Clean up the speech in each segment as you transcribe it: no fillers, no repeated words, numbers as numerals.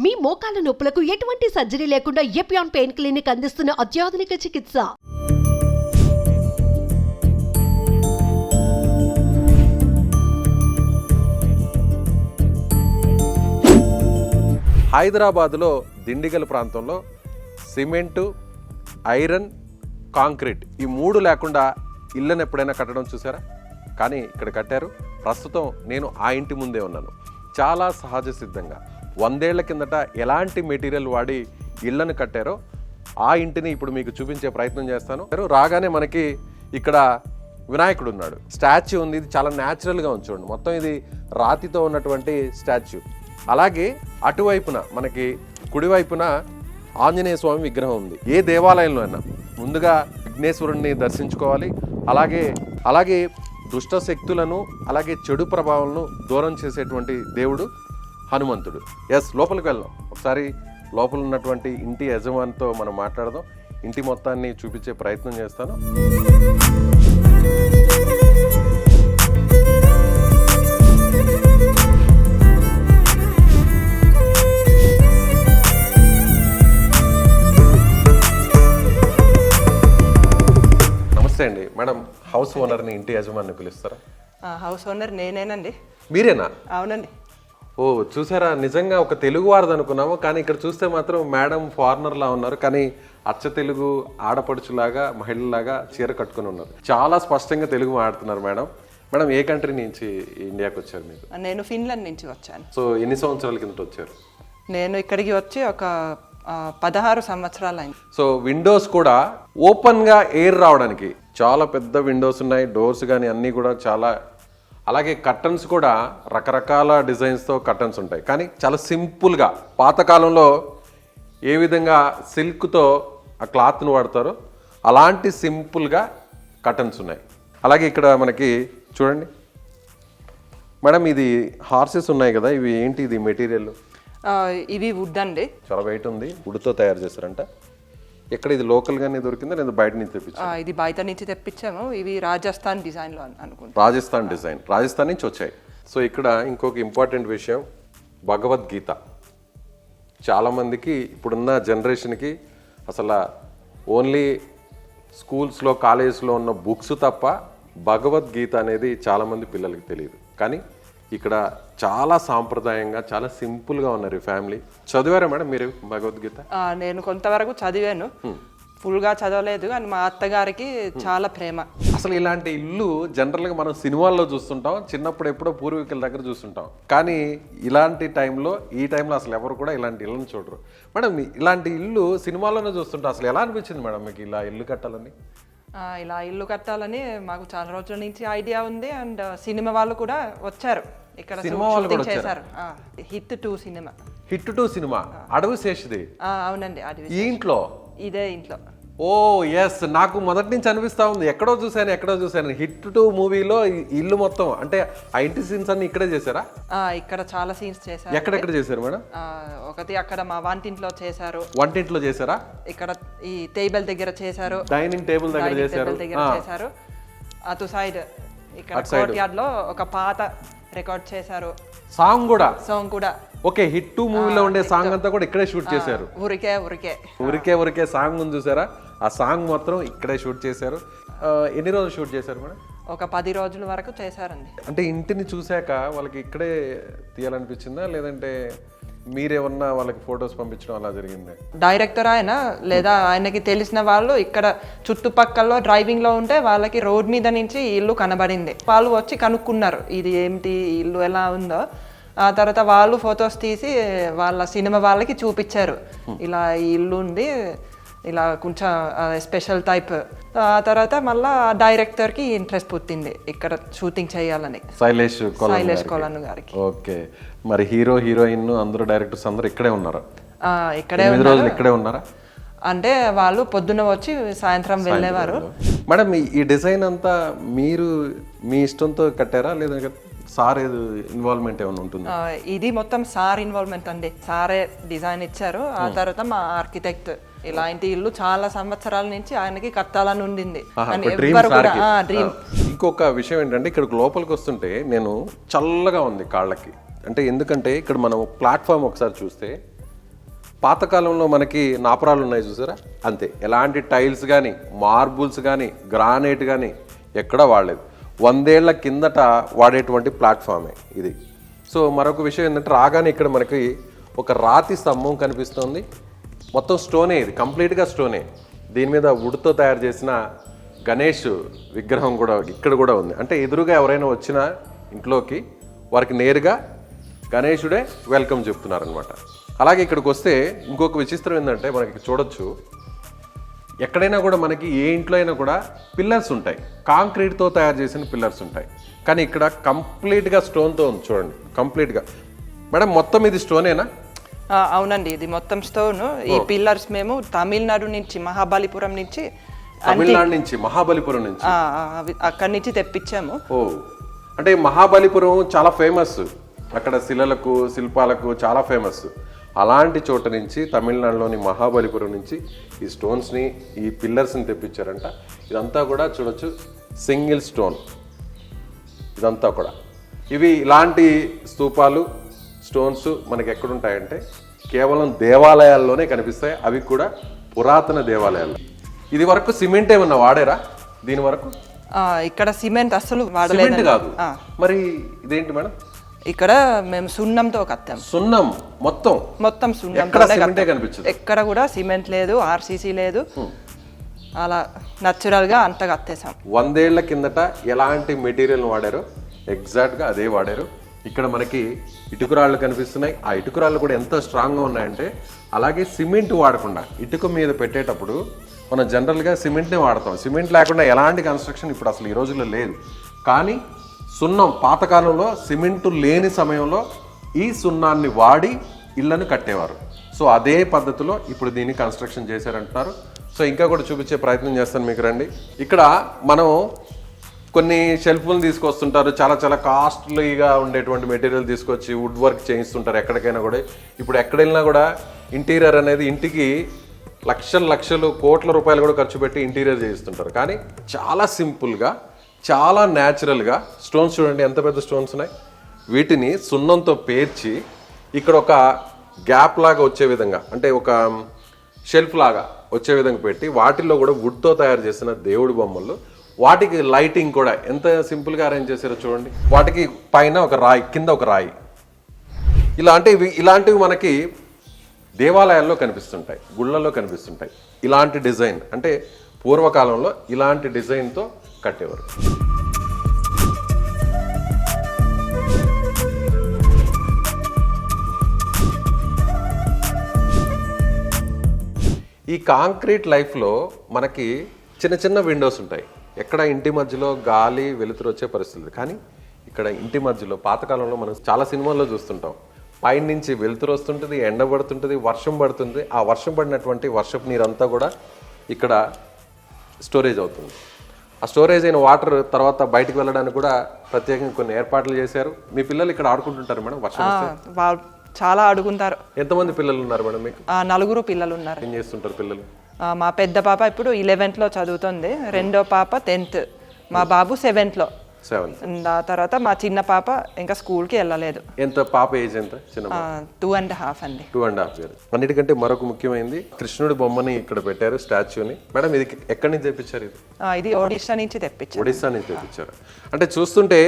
మీ మోకాల నొప్పులకు ఎటువంటి సర్జరీ లేకుండా ఎపియాన్ పెయిన్ క్లినిక్ అందిస్తున్న అత్యాధునిక చికిత్స. హైదరాబాదులో దిండిగల్ ప్రాంతంలో సిమెంటు, ఐరన్, కాంక్రీట్ ఈ మూడు లేకుండా ఇళ్ళను ఎప్పుడైనా కట్టడం చూసారా? కానీ ఇక్కడ కట్టారు. ప్రస్తుతం నేను ఆ ఇంటి ముందే ఉన్నాను. చాలా సహజ సిద్ధంగా 100 ఏళ్ల కిందట ఎలాంటి మెటీరియల్ వాడి ఇళ్ళను కట్టారో ఆ ఇంటిని ఇప్పుడు మీకు చూపించే ప్రయత్నం చేస్తాను. రాగానే మనకి ఇక్కడ వినాయకుడు ఉన్నాడు, స్టాచ్యూ ఉంది. ఇది చాలా న్యాచురల్గా ఉంది చూడండి. మొత్తం ఇది రాతితో ఉన్నటువంటి స్టాచ్యూ. అలాగే అటువైపున మనకి కుడివైపున ఆంజనేయ స్వామి విగ్రహం ఉంది. ఏ దేవాలయంలో అయినా ముందుగా విఘ్నేశ్వరుణ్ణి దర్శించుకోవాలి. అలాగే దుష్ట శక్తులను అలాగే చెడు ప్రభావాలను దూరం చేసేటువంటి దేవుడు హనుమంతుడు. లోపలికి వెళ్దాం. ఒకసారి లోపల ఉన్నటువంటి ఇంటి యజమానితో మనం మాట్లాడదాం. ఇంటి మొత్తాన్ని చూపించే ప్రయత్నం చేస్తాను. నమస్తే అండి మేడం. హౌస్ ఓనర్ని, ఇంటి యజమాని పిలుస్తారా? హౌస్ ఓనర్ నేనేనండి. మీరేనా? అవునండి. ఓ చూసారా, నిజంగా ఒక తెలుగు వారిది అనుకున్నాము. కానీ ఇక్కడ చూస్తే మాత్రం మేడం ఫారినర్లా ఉన్నారు. కానీ అచ్చ తెలుగు ఆడపడుచులాగా, మహిళలాగా చీర కట్టుకుని ఉన్నారు. చాలా స్పష్టంగా తెలుగు మాట్లాడుతున్నారు మేడం. మేడం ఏ కంట్రీ నుంచి ఇండియాకి వచ్చారు మీరు? నేను ఫిన్లాండ్ నుంచి వచ్చాను. సో ఎన్ని సంవత్సరాల కిందట వచ్చారు? నేను ఇక్కడికి వచ్చి ఒక 16 సంవత్సరాలు అయింది. సో విండోస్ కూడా ఓపెన్గా ఎయిర్ రావడానికి చాలా పెద్ద విండోస్ ఉన్నాయి. డోర్స్ కానీ అన్నీ కూడా చాలా. అలాగే కర్టన్స్ కూడా రకరకాల డిజైన్స్తో కర్టన్స్ ఉంటాయి. కానీ చాలా సింపుల్గా పాతకాలంలో ఏ విధంగా సిల్క్తో ఆ క్లాత్ను వాడతారో అలాంటి సింపుల్గా కర్టన్స్ ఉన్నాయి. అలాగే ఇక్కడ మనకి చూడండి మేడం, ఇది హార్సెస్ ఉన్నాయి కదా, ఇవి ఏంటి? ఇది మెటీరియల్ ఇవి వుడ్ అండి. చాలా వెయిట్ ఉంది. వుడ్తో తయారు చేస్తారంట. ఎక్కడ ఇది లోకల్గానే దొరికిందా లేదా బయట నుంచి తెప్పించారు? ఇది బయట నుంచి తెప్పించాము. ఇవి రాజస్థాన్ డిజైన్లో అనుకుంటా. రాజస్థాన్ డిజైన్, రాజస్థాన్ నుంచి వచ్చాయి. సో ఇక్కడ ఇంకొక ఇంపార్టెంట్ విషయం, భగవద్గీత. చాలామందికి ఇప్పుడున్న జనరేషన్కి అసలు ఓన్లీ స్కూల్స్లో, కాలేజెస్లో ఉన్న బుక్స్ తప్ప భగవద్గీత అనేది చాలామంది పిల్లలకి తెలియదు. కానీ ఇక్కడ చాలా సాంప్రదాయంగా, చాలా సింపుల్గా ఉన్నారు ఈ ఫ్యామిలీ. చదివారా మేడం మీరు భగవద్గీత? నేను కొంతవరకు చదివాను, ఫుల్గా చదవలేదు. కానీ మా అత్తగారికి చాలా ప్రేమ. అసలు ఇలాంటి ఇల్లు జనరల్గా మనం సినిమాల్లో చూస్తుంటాం, చిన్నప్పుడు ఎప్పుడో పూర్వీకుల దగ్గర చూస్తుంటాం. కానీ ఇలాంటి టైంలో, ఈ టైంలో అసలు ఎవరు కూడా ఇలాంటి ఇళ్ళని చూడరు. మేడం ఇలాంటి ఇల్లు సినిమాల్లోనే చూస్తుంటాం. అసలు ఎలా అనిపించింది మేడం మీకు ఇలా ఇల్లు కట్టాలని? ఇలా ఇల్లు కట్టాలని మాకు చాలా రోజుల నుంచి ఐడియా ఉంది. అండ్ సినిమా వాళ్ళు కూడా వచ్చారు ఇక్కడ, షూటింగ్ చేశారు. Hit 2 cinema. హిట్ 2 సినిమా అడవి శేషుది. అవునండి, అడవి. ఈ ఇంట్లో, ఇదే ఇంట్లో. ఓ ఎస్, నాకు మొదటి నుంచి అనిపిస్తా ఉంది ఎక్కడో చూసాను. హిట్ 2 మూవీలో ఇల్లు మొత్తం అంటే ఆ ఇంటి సీన్స్ అన్ని ఇక్కడే చేశారా? ఇక్కడ చాలా సీన్స్ చేశారు. ఎక్కడెక్కడ చేశారు మేడం? ఒకటి అక్కడ మా వంటింట్లో చేశారు. వంటింట్లో చేశారా? ఇక్కడ ఈ టేబుల్ దగ్గర చేశారు. డైనింగ్ టేబుల్ దగ్గర చేశారు. అటు సైడ్ ఇక్కడ కోర్ట్ యార్డ్ లో ఒక పాత రికార్డ్ చేశారు. సాంగ్ కూడా ఓకే. హిట్ 2 మూవీలో ఉండే సాంగ్ అంతా కూడా ఇక్కడే షూట్ చేశారు. ఊరికే సాంగ్ ఉంది చూసారా? ఆ సాంగ్ మాత్రం ఇక్కడే షూట్ చేశారు. ఎన్ని రోజులు షూట్ చేశారు మేడం? ఒక 10 రోజుల వరకు చేశారండి. అంటే ఇంటిని చూశాక వాళ్ళకి ఇక్కడే తీయాలనిపించిందా, లేదంటే మీరేమన్నా వాళ్ళకి ఫొటోస్ పంపించడం అలా జరిగిందా? డైరెక్టర్ ఆయన లేదా ఆయనకి తెలిసిన వాళ్ళు ఇక్కడ చుట్టుపక్కల డ్రైవింగ్ లో ఉంటే వాళ్ళకి రోడ్ మీద నుంచి ఇల్లు కనబడింది. వాళ్ళు వచ్చి కనుక్కున్నారు ఇది ఏమిటి, ఇల్లు ఎలా ఉందో. ఆ తర్వాత వాళ్ళు ఫొటోస్ తీసి వాళ్ళ సినిమా వాళ్ళకి చూపించారు. ఇలా ఈ ఇల్లు ఉంది, ఇలా కొంచెం స్పెషల్ టైప్. ఆ తర్వాత మళ్ళా డైరెక్టర్కి ఇంట్రెస్ట్ పుట్టింది ఇక్కడ షూటింగ్ చేయాలని, శైలేష్ కొలను గారికి. ఓకే, మరి హీరో, హీరోయిన్ అందరూ, డైరెక్టర్స్ అందరూ ఇక్కడే ఉన్నారు? ఇక్కడే ఉన్నారా? అంటే వాళ్ళు పొద్దున్న వచ్చి సాయంత్రం వెళ్ళేవారు. మేడం ఈ డిజైన్ అంతా మీరు మీ ఇష్టంతో కట్టారా, లేదా సార్ ఇన్వాల్వ్మెంట్ ఏమైనా ఉంటుంది? ఇది మొత్తం సార్ ఇన్వాల్వ్మెంట్ అండి. సారే డిజైన్ ఇచ్చారు. ఆ తర్వాత మా ఆర్కిటెక్ట్ ఇలాంటి ఇల్లు చాలా సంవత్సరాల నుంచి ఆయనకి కట్టాలని ఉండింది. ఇంకొక విషయం ఏంటంటే ఇక్కడ లోపలికి వస్తుంటే నేను చల్లగా ఉంది కాళ్ళకి. అంటే ఎందుకంటే ఇక్కడ మనం ప్లాట్ఫామ్ ఒకసారి చూస్తే పాతకాలంలో మనకి నాపరాలు ఉన్నాయి చూసారా, అంతే. ఎలాంటి టైల్స్ కానీ మార్బుల్స్ కానీ గ్రానైట్ కానీ ఎక్కడా వాడలేదు. 100 ఏళ్ల కిందట వాడేటువంటి ప్లాట్ఫామే ఇది. సో మరొక విషయం ఏంటంటే రాగానే ఇక్కడ మనకి ఒక రాతి స్తంభం కనిపిస్తుంది. మొత్తం స్టోనే, ఇది కంప్లీట్గా స్టోనే. దీని మీద వుడ్తో తయారు చేసిన గణేష్ విగ్రహం కూడా ఇక్కడ కూడా ఉంది. అంటే ఎదురుగా ఎవరైనా వచ్చినా ఇంట్లోకి వారికి నేరుగా గణేశుడే వెల్కమ్ చెప్తున్నారనమాట. అలాగే ఇక్కడికి వస్తే ఇంకొక విచిత్రం ఏంటంటే మనకి చూడొచ్చు, ఎక్కడైనా కూడా మనకి ఏ ఇంట్లో అయినా కూడా పిల్లర్స్ ఉంటాయి, కాంక్రీట్తో తయారు చేసిన పిల్లర్స్ ఉంటాయి. కానీ ఇక్కడ కంప్లీట్గా స్టోన్తో ఉంది చూడండి, కంప్లీట్గా. మేడం మొత్తం ఇది స్టోనేనా? అవునండి, ఇది మొత్తం స్టోన్. ఈ పిల్లర్స్ మేము తమిళనాడు నుంచి, మహాబలిపురం నుంచి, తమిళనాడు నుంచి, మహాబలిపురం నుంచి, అక్కడి నుంచి తెప్పించాము. ఓ, అంటే మహాబలిపురం చాలా ఫేమస్, అక్కడ శిలలకు శిల్పాలకు చాలా ఫేమస్. అలాంటి చోట నుంచి తమిళనాడులోని మహాబలిపురం నుంచి ఈ స్టోన్స్ని, ఈ పిల్లర్స్ని తెప్పించారంట. ఇదంతా కూడా చూడొచ్చు సింగిల్ స్టోన్, ఇదంతా కూడా. ఇవి ఇలాంటి స్తూపాలు స్టోన్స్ మనకి ఎక్కడుంటాయంటే కేవలం దేవాలయాల్లోనే కనిపిస్తాయి, అవి కూడా పురాతన దేవాలయాల్లో. ఇది వరకు సిమెంట్ ఏమన్నా వాడారా దీని వరకు? ఇక్కడ సిమెంట్ అసలు వాడలేదు. కాదు, మరి ఇదేంటి మేడం? ఇక్కడ మేము సున్నంతో కట్టాం. సున్నం మొత్తం సున్నం, ఎక్కడ కూడా సిమెంట్ లేదు, ఆర్సీసీ లేదు, అలా న్యాచురల్ గా అంతా కట్టేసాం. 100 ఏళ్ల కిందట ఎలాంటి మెటీరియల్ వాడారో ఎగ్జాక్ట్ గా అదే వాడారు. ఇక్కడ మనకి ఇటుకురాళ్ళు కనిపిస్తున్నాయి. ఆ ఇటుకురాళ్ళు కూడా ఎంత స్ట్రాంగ్గా ఉన్నాయంటే, అలాగే సిమెంట్ వాడకుండా ఇటుక మీద పెట్టేటప్పుడు మనం జనరల్గా సిమెంట్నే వాడతాం. సిమెంట్ లేకుండా ఎలాంటి కన్స్ట్రక్షన్ ఇప్పుడు అసలు ఈ రోజుల్లో లేదు. కానీ సున్నం, పాతకాలంలో సిమెంటు లేని సమయంలో ఈ సున్నాన్ని వాడి ఇళ్లను కట్టేవారు. సో అదే పద్ధతిలో ఇప్పుడు దీన్ని కన్స్ట్రక్షన్ చేశారంటున్నారు. సో ఇంకా కూడా చూపించే ప్రయత్నం చేస్తాను మీకు, రండి. ఇక్కడ మనం కొన్ని షెల్ఫ్లను తీసుకొస్తుంటారు, చాలా చాలా కాస్ట్లీగా ఉండేటువంటి మెటీరియల్ తీసుకొచ్చి వుడ్ వర్క్ చేయిస్తుంటారు ఎక్కడికైనా కూడా. ఇప్పుడు ఎక్కడ వెళ్ళినా కూడా ఇంటీరియర్ అనేది ఇంటికి లక్షలు కోట్ల రూపాయలు కూడా ఖర్చు పెట్టి ఇంటీరియర్ చేయిస్తుంటారు. కానీ చాలా సింపుల్గా, చాలా న్యాచురల్గా స్టోన్స్ చూడండి ఎంత పెద్ద స్టోన్స్ ఉన్నాయి. వీటిని సున్నంతో పేర్చి ఇక్కడ ఒక గ్యాప్ లాగా వచ్చే విధంగా, అంటే ఒక షెల్ఫ్ లాగా వచ్చే విధంగా పెట్టి వాటిల్లో కూడా వుడ్తో తయారు చేసిన దేవుడి బొమ్మలు, వాటికి లైటింగ్ కూడా ఎంత సింపుల్గా అరేంజ్ చేశారో చూడండి. వాటికి పైన ఒక రాయి, కింద ఒక రాయి, ఇలాంటివి మనకి దేవాలయాల్లో కనిపిస్తుంటాయి, గుళ్ళల్లో కనిపిస్తుంటాయి. ఇలాంటి డిజైన్ అంటే పూర్వకాలంలో ఇలాంటి డిజైన్తో కట్టేవారు. ఈ కాంక్రీట్ లైఫ్లో మనకి చిన్న చిన్న విండోస్ ఉంటాయి, ఎక్కడ ఇంటి మధ్యలో గాలి వెలుతురు వచ్చే పరిస్థితి. కానీ ఇక్కడ ఇంటి మధ్యలో పాతకాలంలో మనం చాలా సినిమాల్లో చూస్తుంటాం, పైన నుంచి వెలుతురు వస్తుంటుంది, ఎండ పడుతుంటుంది, వర్షం పడుతుంది. ఆ వర్షం పడినటువంటి వర్షపు నీరంతా కూడా ఇక్కడ స్టోరేజ్ అవుతుంది. ఆ స్టోరేజ్ అయిన వాటర్ తర్వాత బయటకు వెళ్ళడానికి కూడా ప్రత్యేకంగా కొన్ని ఏర్పాట్లు చేశారు. మీ పిల్లలు ఇక్కడ ఆడుకుంటుంటారు మేడం వర్షం వస్తే? చాలా ఆడుకుంటారు. ఎంతమంది పిల్లలు ఉన్నారు మేడం మీకు? 4 పిల్లలు ఉన్నారు. ఏం చేస్తుంటారు పిల్లలు? మా పెద్ద పాప ఇప్పుడు 11th చదువుతుంది, రెండో పాప 10th, మా బాబు 7th. ఆ తర్వాత మా చిన్న పాప ఇంకా స్కూల్కి వెళ్ళలేదు. ఎంత పాప ఏజ్ ఎంత? 2.5 అండి. 2.5 years. అన్నిటికంటే మరొక ముఖ్యమైనది కృష్ణుడి బొమ్మని ఇక్కడ పెట్టారు, స్టాచ్యూని. మేడం ఇది ఎక్కడి నుంచి తెప్పించారు? ఇది ఒడిశా నుంచి తెప్పించారు. ఒడిశా నుంచి తెప్పించారు. అంటే చూస్తుంటే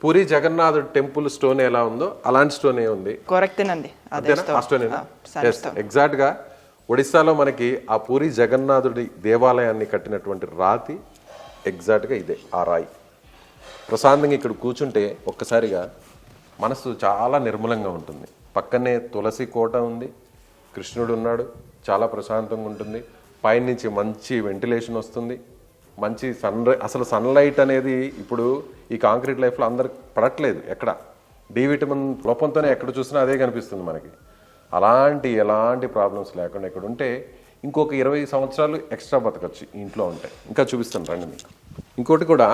పూరి జగన్నాథుడు టెంపుల్ స్టోన్ ఎలా ఉందో అలాంటి స్టోనే ఉంది. కరెక్టేనండి, ఎగ్జాక్ట్ గా ఒడిశాలో మనకి ఆ పూరి జగన్నాథుడి దేవాలయాన్ని కట్టినటువంటి రాతి ఎగ్జాక్ట్ గా ఇదే, ఆ రాయి. ప్రశాంతంగా ఇక్కడ కూర్చుంటే ఒక్కసారిగా మనసు చాలా నిర్మలంగా ఉంటుంది. పక్కనే తులసి కోట ఉంది, కృష్ణుడు ఉన్నాడు, చాలా ప్రశాంతంగా ఉంటుంది. పైనుంచి మంచి వెంటిలేషన్ వస్తుంది, మంచి అసలు సన్లైట్ అనేది ఇప్పుడు ఈ కాంక్రీట్ లైఫ్లో అందరికి పడట్లేదు. ఎక్కడ డి విటమిన్ లోపంతోనే ఎక్కడ చూసినా అదే కనిపిస్తుంది మనకి. ఎలాంటి ప్రాబ్లమ్స్ లేకుండా ఇక్కడ ఉంటే ఇంకొక 20 సంవత్సరాలు ఎక్స్ట్రా బతకచ్చు ఇంట్లో ఉంటే. ఇంకా చూపిస్తాను రండి మీకు. ఇంకోటి కూడా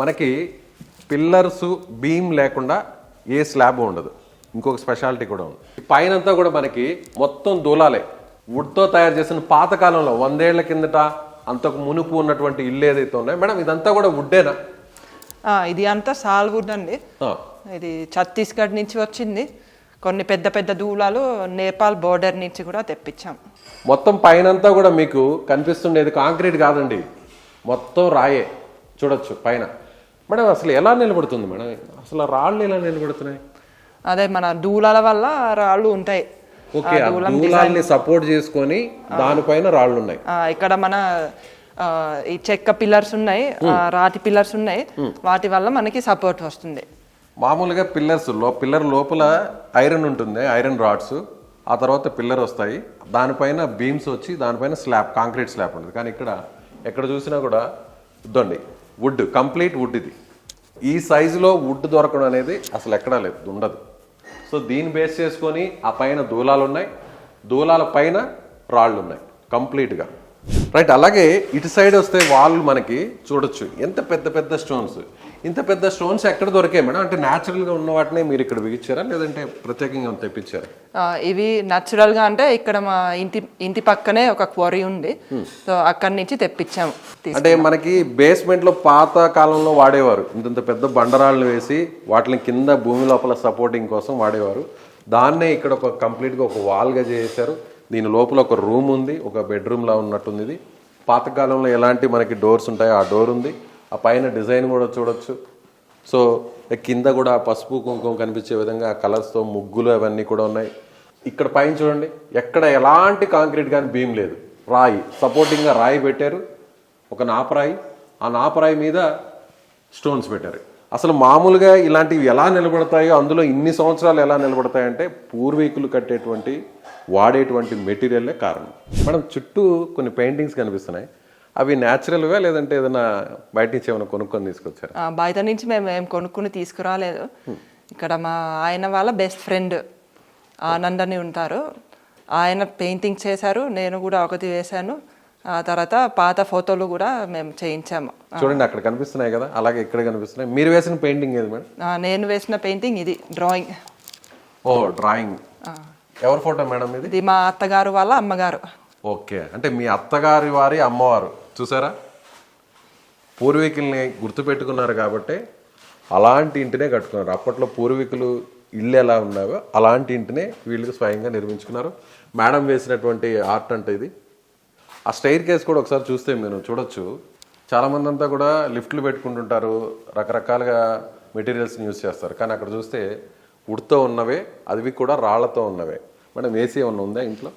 మనకి పిల్లర్స్ బీమ్ లేకుండా ఏ స్లాబ్ ఉండదు. ఇంకొక స్పెషాలిటీ కూడా ఉంది. పైనంతా కూడా మనకి మొత్తం దూలాలే, వుడ్తో తయారు చేసిన పాతకాలంలో 100 ఏళ్ల కిందట అంతకు మునుపు ఉన్నటువంటి ఇల్లు ఏదైతే ఉన్నాయో మేడం ఇదంతా కూడా వుడ్డేనా? ఇది అంతా సాల్ వుడ్ అండి. ఇది ఛత్తీస్గఢ్ నుంచి వచ్చింది. కొన్ని పెద్ద పెద్ద దూలాలు నేపాల్ బోర్డర్ నుంచి కూడా తెప్పించాం. మొత్తం పైనంతా కూడా మీకు కనిపిస్తుండేది కాంక్రీట్ కాదండి, మొత్తం రాయే. చూడొచ్చు పైన. మేడం అసలు ఎలా నిలబడుతుంది మేడం? అసలు ఆ రాళ్ళు ఎలా నిలబడుతున్నాయి? అదే మన దూలాల వల్ల రాళ్ళు ఉంటాయి. ఓకే, దూలాల్ని సపోర్ట్ చేసుకొని దానిపైన రాళ్ళు ఉన్నాయి. ఇక్కడ మన ఈ చెక్క పిల్లర్స్ ఉన్నాయి, రాతి పిల్లర్స్ ఉన్నాయి, వాటి వల్ల మనకి సపోర్ట్ వస్తుంది. మామూలుగా పిల్లర్ లోపల ఐరన్ ఉంటుంది, ఐరన్ రాడ్స్, ఆ తర్వాత పిల్లర్ వస్తాయి, దానిపైన బీమ్స్ వచ్చి దానిపైన స్లాబ్, కాంక్రీట్ స్లాబ్ ఉంటుంది. కానీ ఇక్కడ ఎక్కడ చూసినా కూడా ఇద్దండి వుడ్, కంప్లీట్ వుడ్. ఇది ఈ సైజులో వుడ్ దొరకడం అనేది అసలు ఎక్కడా లేదు, ఉండదు. సో దీన్ని బేస్ చేసుకొని ఆ పైన దూలాలు ఉన్నాయి, దూలాల పైన రాళ్ళు ఉన్నాయి కంప్లీట్గా. రైట్. అలాగే ఇటు సైడ్ వస్తే వాళ్ళు మనకి చూడొచ్చు ఎంత పెద్ద పెద్ద స్టోన్స్. ఇంత పెద్ద స్టోన్స్ ఎక్కడ దొరికాయి మేడం? అంటే న్యాచురల్గా ఉన్న వాటినే మీరు ఇక్కడ బిగించారా లేదంటే ప్రత్యేకంగా తెప్పించారా? ఇవి న్యాచురల్గా అంటే ఇక్కడ మా ఇంటి పక్కనే ఒక క్వారీ ఉంది, సో అక్కడి నుంచి తెప్పించాము. అంటే మనకి బేస్మెంట్ లో పాత కాలంలో వాడేవారు, ఇంత పెద్ద బండరాళ్ళు వేసి వాటిని కింద భూమి లోపల సపోర్టింగ్ కోసం వాడేవారు. దాన్నే ఇక్కడ ఒక కంప్లీట్గా ఒక వాల్గా చేశారు. దీని లోపల ఒక రూమ్ ఉంది, ఒక బెడ్రూమ్ లా ఉన్నట్టుంది. ఇది పాతకాలంలో ఎలాంటి మనకి డోర్స్ ఉంటాయో ఆ డోర్ ఉంది. ఆ పైన డిజైన్ కూడా చూడొచ్చు. సో కింద కూడా పసుపు కుంకుమ కనిపించే విధంగా కలర్స్తో ముగ్గులు అవన్నీ కూడా ఉన్నాయి. ఇక్కడ పైన చూడండి, ఎక్కడ ఎలాంటి కాంక్రీట్ కానీ బీమ్ లేదు, రాయి సపోర్టింగ్గా రాయి పెట్టారు, ఒక నాపరాయి, ఆ నాపరాయి మీద స్టోన్స్ పెట్టారు. అసలు మామూలుగా ఇలాంటివి ఎలా నిలబడతాయో, అందులో ఇన్ని సంవత్సరాలు ఎలా నిలబడతాయంటే పూర్వీకులు కట్టేటువంటి వాడేటువంటి మెటీరియల్లే కారణం. మేడం చుట్టూ కొన్ని పెయింటింగ్స్ కనిపిస్తున్నాయి, అవి న్యాచురల్గా లేదంటే ఏదైనా బయట నుంచి ఏమైనా కొనుక్కొని తీసుకొచ్చారు? బయట నుంచి మేము ఏం కొనుక్కుని తీసుకురాలేదు. ఇక్కడ మా ఆయన వాళ్ళ బెస్ట్ ఫ్రెండ్ ఆనంద్ అని ఉంటారు, ఆయన పెయింటింగ్ చేశారు, నేను కూడా ఒకటి వేశాను. ఆ తర్వాత పాత ఫోటోలు కూడా మేము చేయించాము. చూడండి అక్కడ కనిపిస్తున్నాయి కదా, అలాగే ఇక్కడ కనిపిస్తున్నాయి. మీరు వేసిన పెయింటింగ్ ఏది మేడం? నేను వేసిన పెయింటింగ్ ఇది డ్రాయింగ్. ఓ డ్రాయింగ్. ఎవరి ఫోటో మేడం ఇది? ఇది మా అత్తగారు వాళ్ళ అమ్మగారు. ఓకే, అంటే మీ అత్తగారి వారి అమ్మవారు. చూసారా, పూర్వీకుల్ని గుర్తుపెట్టుకున్నారు కాబట్టి అలాంటి ఇంటినే కట్టుకున్నారు. అప్పట్లో పూర్వీకులు ఇల్లు ఎలా ఉన్నావో అలాంటి ఇంటినే వీళ్ళకి స్వయంగా నిర్మించుకున్నారు. మేడం వేసినటువంటి ఆర్ట్ అంటే ఇది. ఆ స్టైర్ కేస్ కూడా ఒకసారి చూస్తే మీరు చూడొచ్చు, చాలామంది అంతా కూడా లిఫ్ట్లు పెట్టుకుంటుంటారు, రకరకాలుగా మెటీరియల్స్ని యూజ్ చేస్తారు. కానీ అక్కడ చూస్తే వుడ్తో ఉన్నవే, అవి కూడా రాళ్లతో ఉన్నవే. మేడం ఏసీ ఏమన్నా ఉందా ఇంట్లో?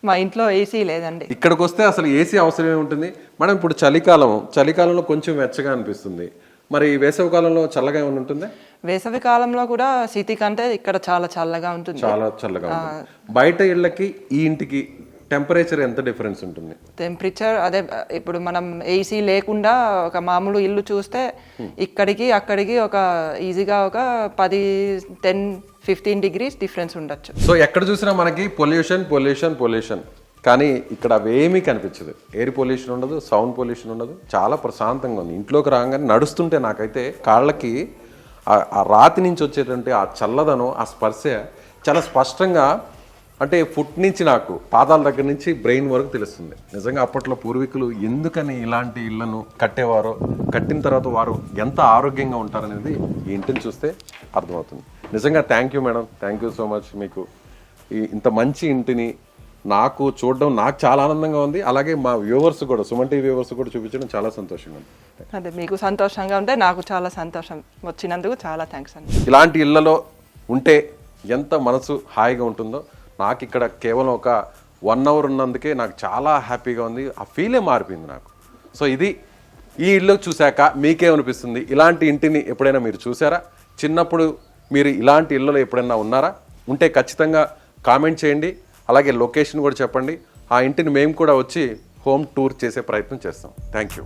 మా ఇంట్లో ఏసీ లేదండి. ఇక్కడికి వస్తే అసలు ఏసీ అవసరమే ఉంటుంది మేడం. ఇప్పుడు చలికాలంలో కొంచెం వెచ్చగా అనిపిస్తుంది, మరి వేసవి కాలంలో చల్లగా ఏమైనా ఉంటుందా? వేసవి కాలంలో కూడా సిటీ కంటే ఇక్కడ చాలా చల్లగా ఉంటుంది. చాలా చల్లగా ఉంటుంది. బయట ఇళ్ళకి ఈ ఇంటికి టెంపరేచర్ ఎంత డిఫరెన్స్ ఉంటుంది? టెంపరేచర్ అదే, ఇప్పుడు మనం ఏసీ లేకుండా ఒక మామూలు ఇల్లు చూస్తే ఇక్కడికి అక్కడికి ఒక ఈజీగా ఒక 10-15 డిగ్రీస్ డిఫరెన్స్ ఉండొచ్చు. సో ఎక్కడ చూసినా మనకి పొల్యూషన్, కానీ ఇక్కడ అవేమీ కనిపించదు. ఎయిర్ పొల్యూషన్ ఉండదు, సౌండ్ పొల్యూషన్ ఉండదు, చాలా ప్రశాంతంగా ఉంది. ఇంట్లోకి రాగానే నడుస్తుంటే నాకైతే కాళ్ళకి ఆ రాతి నుంచి వచ్చేటువంటి ఆ చల్లదనం, ఆ స్పర్శ చాలా స్పష్టంగా, అంటే ఫుట్ నుంచి నాకు పాదాల దగ్గర నుంచి బ్రెయిన్ వరకు తెలుస్తుంది. నిజంగా అప్పట్లో పూర్వీకులు ఎందుకని ఇలాంటి ఇళ్లను కట్టేవారో, కట్టిన తర్వాత వారు ఎంత ఆరోగ్యంగా ఉంటారనేది ఈ ఇంటిని చూస్తే అర్థమవుతుంది. నిజంగా thank you madam, thank you so much. మీకు ఇంత మంచి ఇంటిని నాకు చూడడం నాకు చాలా ఆనందంగా ఉంది. అలాగే మా వ్యూవర్స్ కూడా, సుమన్ టీవీ వ్యూవర్స్ కూడా చూపించడం చాలా సంతోషంగా ఉంది. అదే మీకు సంతోషంగా ఉంటే నాకు చాలా సంతోషం, వచ్చినందుకు చాలా థ్యాంక్స్ అండి. ఇలాంటి ఇళ్లలో ఉంటే ఎంత మనసు హాయిగా ఉంటుందో, నాకు ఇక్కడ కేవలం ఒక 1 అవర్ ఉన్నందుకే నాకు చాలా హ్యాపీగా ఉంది. ఆ ఫీలే మారిపోయింది నాకు. సో ఇది ఈ ఇల్లు చూశాక మీకేమనిపిస్తుంది? ఇలాంటి ఇంటిని ఎప్పుడైనా మీరు చూసారా? చిన్నప్పుడు మీరు ఇలాంటి ఇళ్ళలో ఎప్పుడైనా ఉన్నారా? ఉంటే ఖచ్చితంగా కామెంట్ చేయండి. అలాగే లొకేషన్ కూడా చెప్పండి. ఆ ఇంటిని మేము కూడా వచ్చి హోమ్ టూర్ చేసే ప్రయత్నం చేస్తాం. Thank you.